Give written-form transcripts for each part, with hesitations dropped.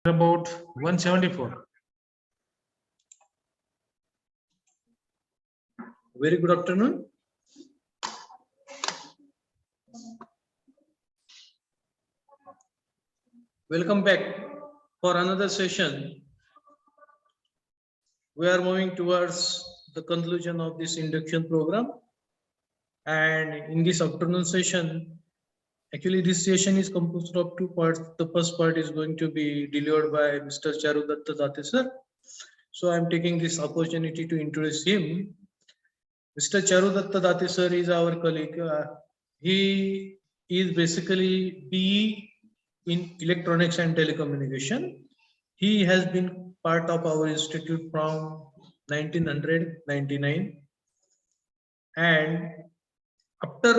About 174. Very good afternoon. Welcome back for another session. We are moving towards the conclusion of this induction program. And in this afternoon session, actually this session is composed of two parts. The first part is going to be delivered by Mr. Charudatta Date sir. So I am taking this opportunity to introduce him. Mr. Charudatta Date sir is our colleague. He is basically BE in electronics and telecommunication. He has been part of our institute from 1999, and after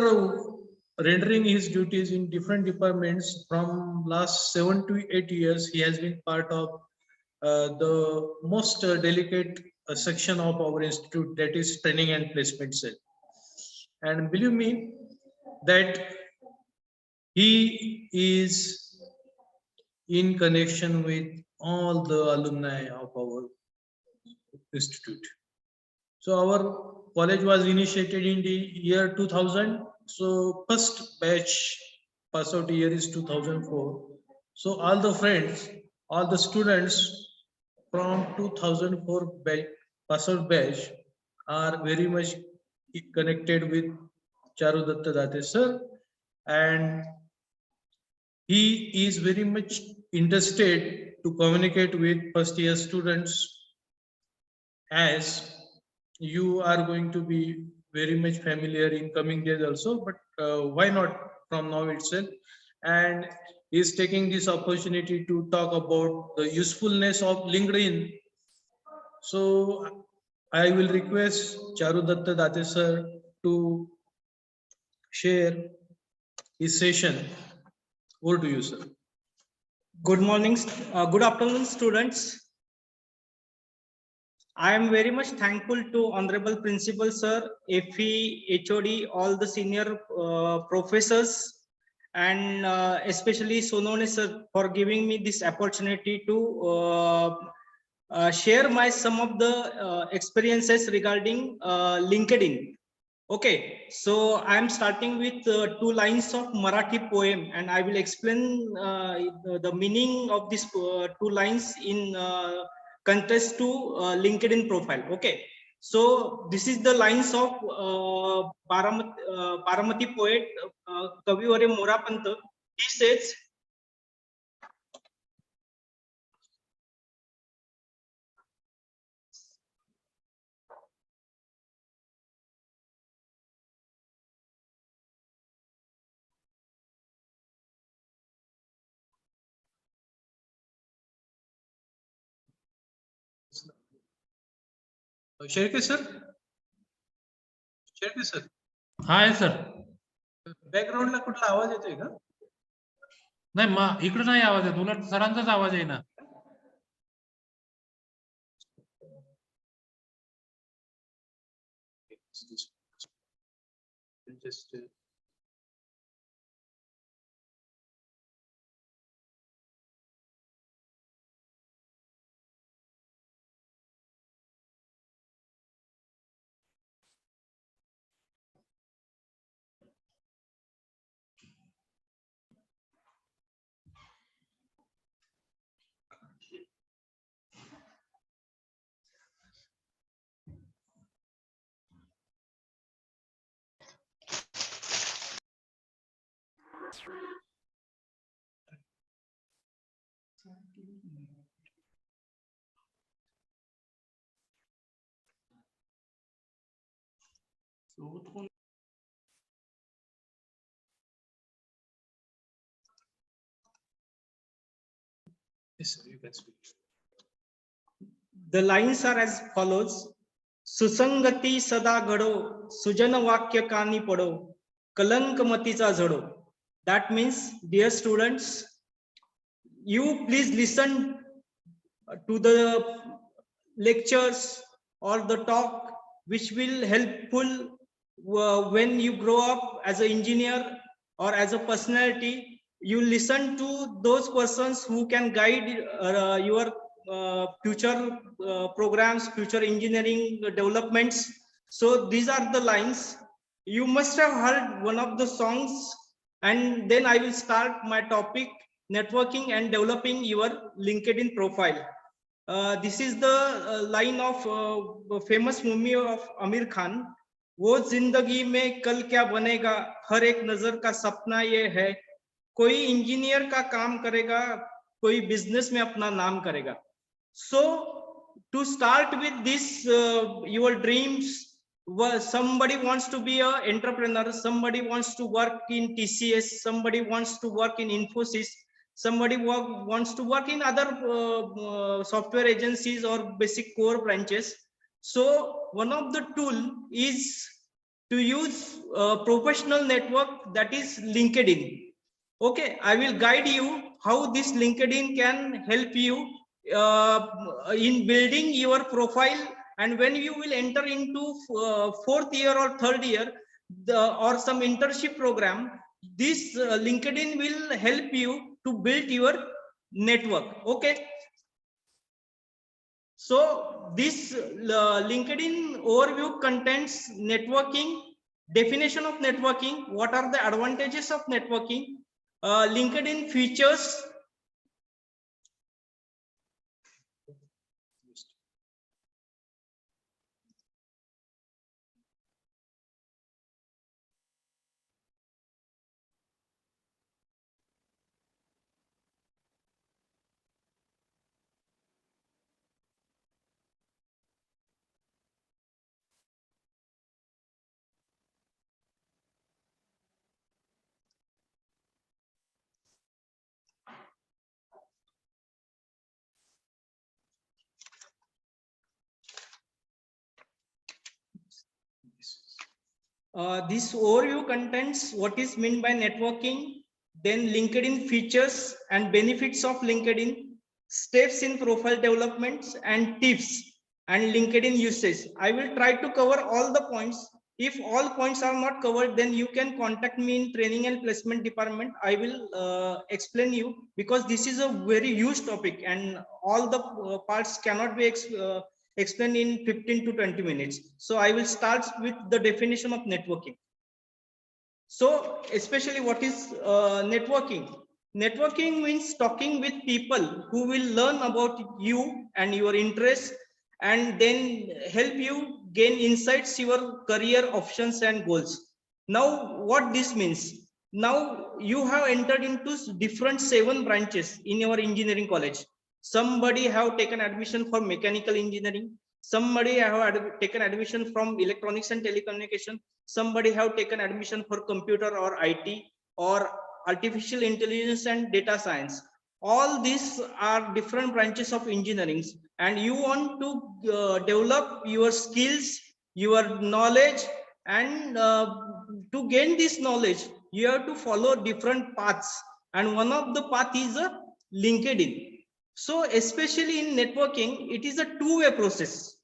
rendering his duties in different departments from last 7 to 8 years, he has been part of the most delicate section of our institute, that is training and placement cell. And believe me that he is in connection with all the alumni of our institute. So our college was initiated in the year 2000. So first batch pass out year is 2004. So all the friends, all the students from 2004 batch, pass out batch are very much connected with Charudatta Date sir, and he is very much interested to communicate with first year students, as you are going to be very much familiar in coming days also, but why not from now itself? And he is taking this opportunity to talk about the usefulness of LinkedIn. So I will request Charudatta Date sir to share his session. Over to you, sir. Good morning, good afternoon, students. I am very much thankful to Honorable Principal Sir, FE, HOD, all the senior professors, and especially Sonone Sir for giving me this opportunity to share some of the experiences regarding LinkedIn. Okay, so I am starting with 2 lines of Marathi poem, and I will explain the meaning of these 2 lines in contrast to LinkedIn profile. Okay, so this is the lines of Baramati poet Kaviware Morapant. He says, Shelke sir, Shelke sir, hi sir. बॅकग्राऊंडला कुठला आवाज येतोय का? नाही, इकडे नाही आवाज येत, उलट सरांचाच आवाज आहे ना. Just yes, sir, you can speak. the lines are as follows. सुसंगती सदा घडो, सुजन वाक्य कानी पडो, कलंक मतीचा झडो. That means, dear students, you please listen to the lectures or the talk which will helpful when you grow up as an engineer or as a personality. you listen to those persons who can guide your future programs, future engineering developments. So these are the lines. You must have heard one of the songs, and then I will start my topic, networking and developing your LinkedIn profile. This is the line of famous movie of Amir Khan. वो जिंदगी में कल क्या बनेगा, हर एक नजर का सपना ये है, कोई इंजीनियर का काम करेगा, कोई बिजनेस में अपना नाम करेगा. So to start with this, your dreams, somebody wants to be an entrepreneur, somebody wants to work in TCS, somebody wants to work in Infosys, somebody wants to work in other software agencies or basic core branches. So one of the tool is to use professional network, that is LinkedIn. Okay, I will guide you how this LinkedIn can help you in building your profile, and when you will enter into fourth year or third year or some internship program, this LinkedIn will help you to build your network. Okay, so this LinkedIn overview contains networking, definition of networking, what are the advantages of networking, LinkedIn features, this overview contains what is meant by networking, then LinkedIn features and benefits of LinkedIn, steps in profile developments and tips, and LinkedIn usage. I will try to cover all the points. If all points are not covered, then you can contact me in training and placement department. I will explain you, because this is a very huge topic and all the parts cannot be explained in 15 to 20 minutes. So I will start with the definition of networking. So especially what is networking? Networking means talking with people who will learn about you and your interests, and then help you gain insights, your career options and goals. Now what this means? Now you have entered into different 7 branches in your engineering college. Somebody have taken admission for mechanical engineering, somebody have taken admission from electronics and telecommunication, somebody have taken admission for computer or IT or artificial intelligence and data science. All these are different branches of engineering, and you want to develop your skills, your knowledge, and to gain this knowledge you have to follow different paths, and one of the path is a LinkedIn. So especially in networking, it is a two-way process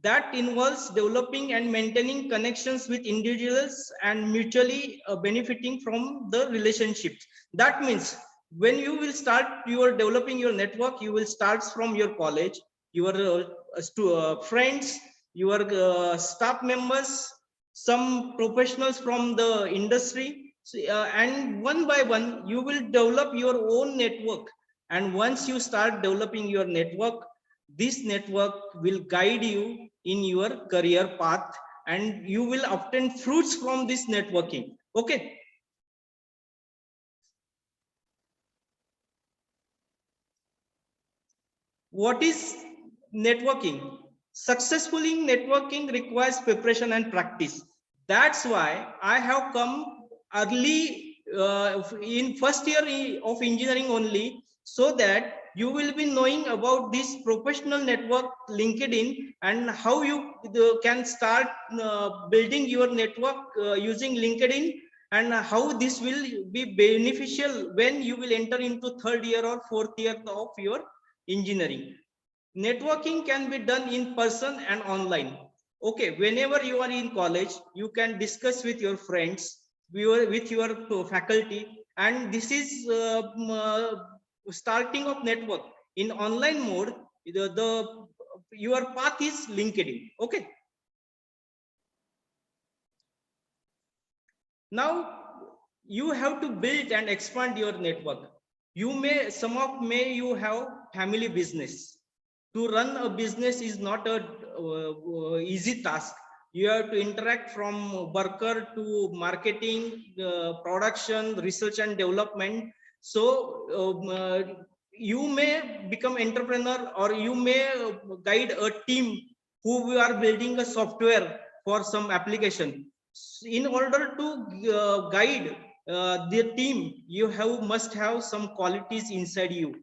that involves developing and maintaining connections with individuals and mutually benefiting from the relationships. That means when you will start your developing your network, you will start from your college, your friends, your staff members, some professionals from the industry, and one by one you will develop your own network. And once you start developing your network, this network will guide you in your career path, and you will obtain fruits from this networking. Okay. What is networking? Successfully networking requires preparation and practice. That's why I have come early in first year of engineering only, so that you will be knowing about this professional network LinkedIn, and how you can start building your network using LinkedIn, and how this will be beneficial when you will enter into third year or fourth year of your engineering. Networking can be done in person and online. Okay, whenever you are in college, you can discuss with your friends, with your faculty, and this is starting of network in online mode. The your path is LinkedIn. Okay. Now you have to build and expand your network. You may, you have family business. To run a business is not a easy task. You have to interact from worker to marketing, production, research and development. So you may become entrepreneur, or you may guide a team who are building a software for some application. In order to guide the team, you must have some qualities inside you.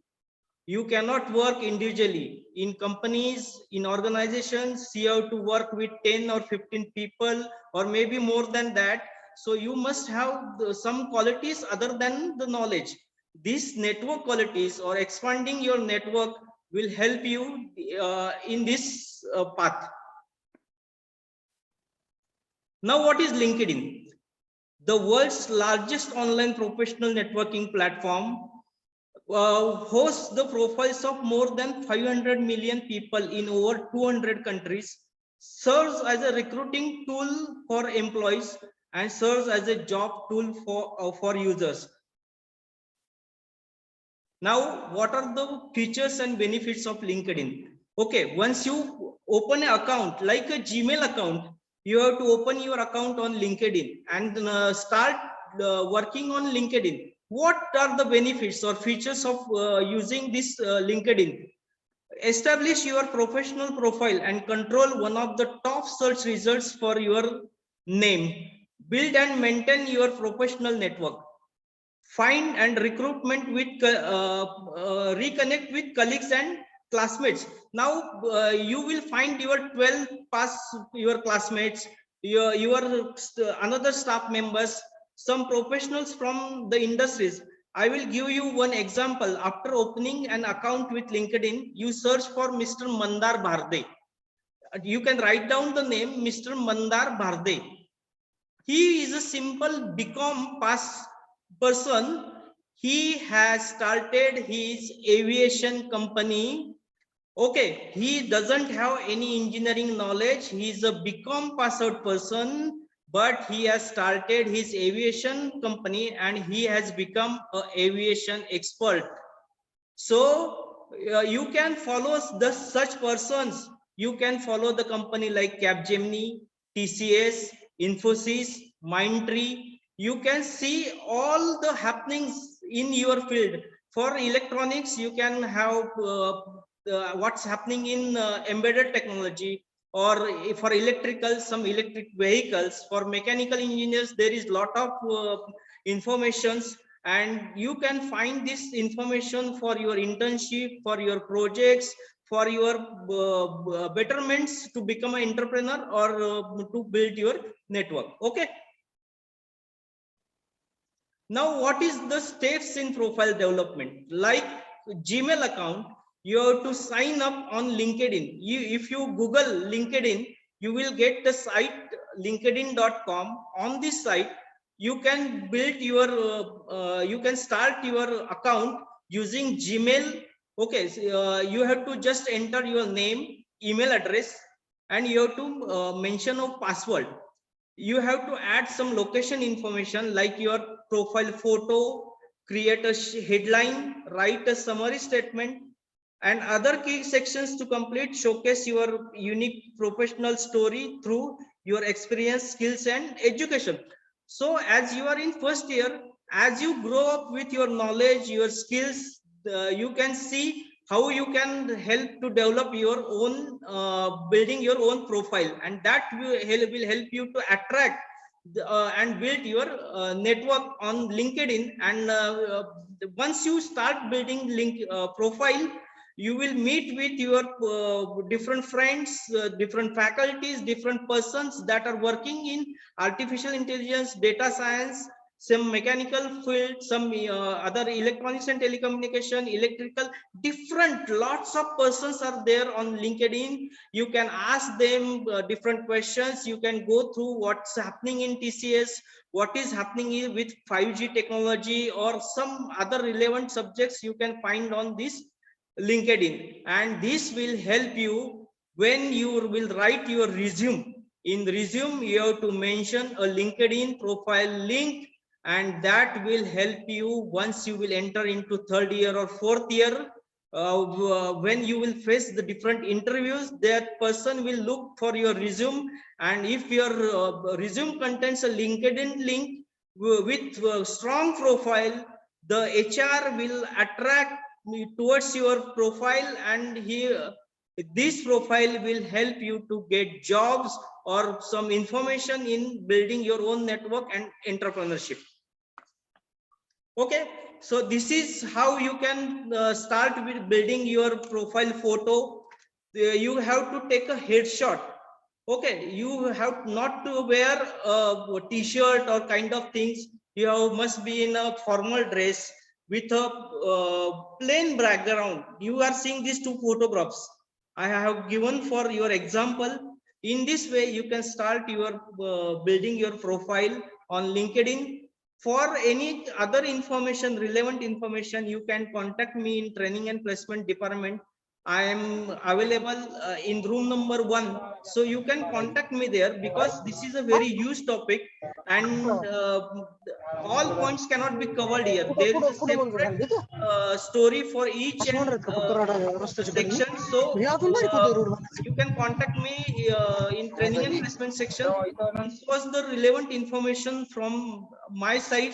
You cannot work individually. In companies, in organizations, you have to work with 10 or 15 people, or maybe more than that. So you must have some qualities other than the knowledge. These network qualities or expanding your network will help you in this path. Now, what is LinkedIn? The world's largest online professional networking platform, hosts the profiles of more than 500 million people in over 200 countries, serves as a recruiting tool for employees, and serves as a job tool for users. Now, what are the features and benefits of LinkedIn? Okay, once you open an account like a Gmail account, you have to open your account on LinkedIn and start working on LinkedIn. What are the benefits or features of using this LinkedIn? Establish your professional profile and control one of the top search results for your name. Build and maintain your professional network. Find and recruitment with reconnect with colleagues and classmates. Now you will find your 12 past your classmates, your another staff members, some professionals from the industries. I will give you one example. After opening an account with LinkedIn, you search for Mr. Mandar Bharde. You can write down the name Mr. Mandar Bharde. He is a simple BCom pass person. He has started his aviation company. Okay, he doesn't have any engineering knowledge. He is a BCom pass out person, but he has started his aviation company and he has become an aviation expert. So you can follow such persons. You can follow the company like Capgemini, TCS, Infosys, Mindtree. You can see all the happenings in your field. For electronics, you can have what's happening in embedded technology, or for electrical, some electric vehicles. For mechanical engineers, there is lot of informations, and you can find this information for your internship, for your projects, for your betterments to become an entrepreneur, or to build your network. Okay. Now, what is the steps in profile development? Like Gmail account, you have to sign up on LinkedIn. If you Google LinkedIn, you will get the site linkedin.com. On this site, you can build your, you can start your account using Gmail. Okay, so, you have to just enter your name, email address, and you have to mention a password. You have to add some location information like your profile photo, create a headline, write a summary statement, and other key sections to complete. Showcase your unique professional story through your experience, skills, and education. So as you are in first year, as you grow up with your knowledge, your skills, you can see how you can help to develop your own, building your own profile, and that will help you to attract and build your network on LinkedIn. And once you start building link profile, you will meet with your different friends, different faculties, different persons that are working in artificial intelligence, data science, some mechanical field, some other electronics and telecommunication, electrical, different lots of persons are there on LinkedIn. You can ask them different questions. You can go through what's happening in TCS, what is happening with 5G technology, or some other relevant subjects you can find on this LinkedIn, and this will help you when you will write your resume. In resume, you have to mention a LinkedIn profile link, and that will help you once you will enter into third year or fourth year. When you will face the different interviews, that person will look for your resume, and if your resume contains a LinkedIn link with a strong profile, the HR will attract towards your profile, and this profile will help you to get jobs or some information in building your own network and entrepreneurship. Okay, so this is how you can start with building your profile photo. You have to take a headshot. Okay, you have not to wear a t-shirt or kind of things. You must be in a formal dress with a plain background. You are seeing these two photographs I have given for your example. In this way, you can start your building your profile on LinkedIn. For any other information, relevant information, you can contact me in training and placement department. I am available in room number 1, so you can contact me there, because this is a very huge topic, and all points cannot be covered here. There is a separate story for each and section. So you can contact me in training and placement section. This was the relevant information from my side.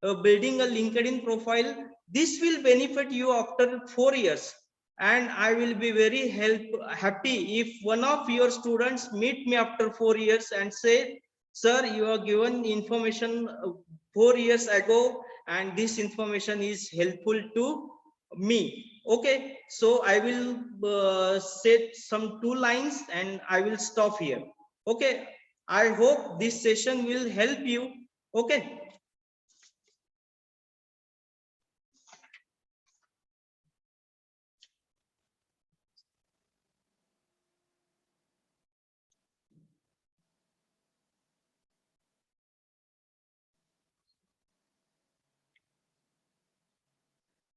Building a LinkedIn profile, this will benefit you after 4 years, and I will be very happy if one of your students meet me after 4 years and say, sir, you are given information 4 years ago, and this information is helpful to me. Okay, so I will say some 2 lines and I will stop here. Okay, I hope this session will help you. Okay.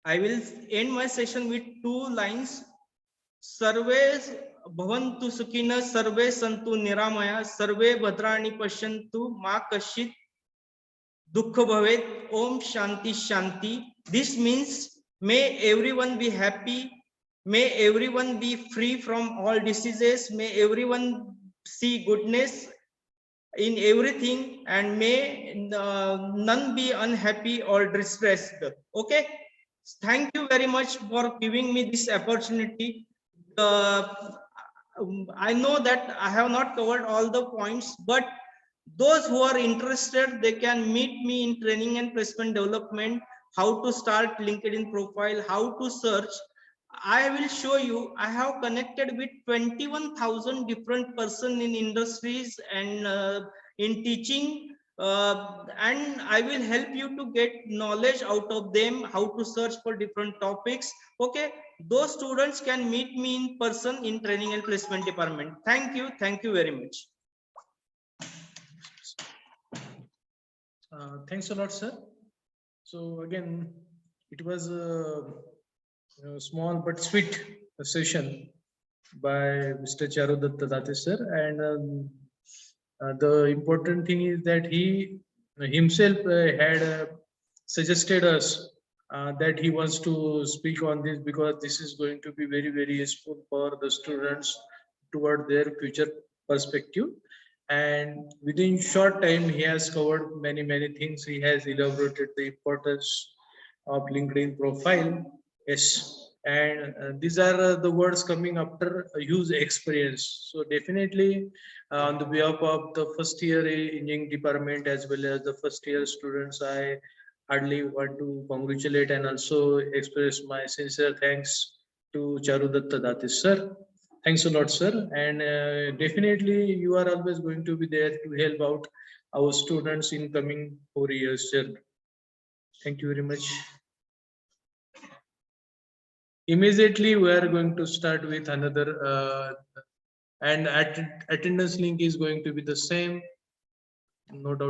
I will end my session with 2 lines. Sarve bhavantu sukhina, sarve santu niramaya, sarve bhadrani pashyantu, ma kashit dukha bhavet, om shanti shanti. This means may everyone be happy, may everyone be free from all diseases, may everyone see goodness in everything, and may none be unhappy or distressed. Okay, thank you very much for giving me this opportunity. I know that I have not covered all the points, but those who are interested, they can meet me in training and placement development, how to start LinkedIn profile, how to search. I will show you. I have connected with 21,000 different person in industries and in teaching, and I will help you to get knowledge out of them, how to search for different topics. Okay, those students can meet me in person in training and placement department. Thank you very much. Thanks a lot, sir. So again, it was a small but sweet session by Mr. Charudatta Date sir, and the important thing is that he himself had suggested us that he wants to speak on this, because this is going to be very useful for the students toward their future perspective. And within short time, he has covered many things. He has elaborated the importance of LinkedIn profile. Yes, and these are the words coming after a huge experience. So definitely, on the behalf of the first year engineering department as well as the first year students, I hardly want to congratulate and also express my sincere thanks to Charudatta Date sir. Thanks a lot, sir. And definitely, you are always going to be there to help out our students in coming 4 years journey. Thank you very much. Immediately, we are going to start with another, and attendance link is going to be the same, no doubt.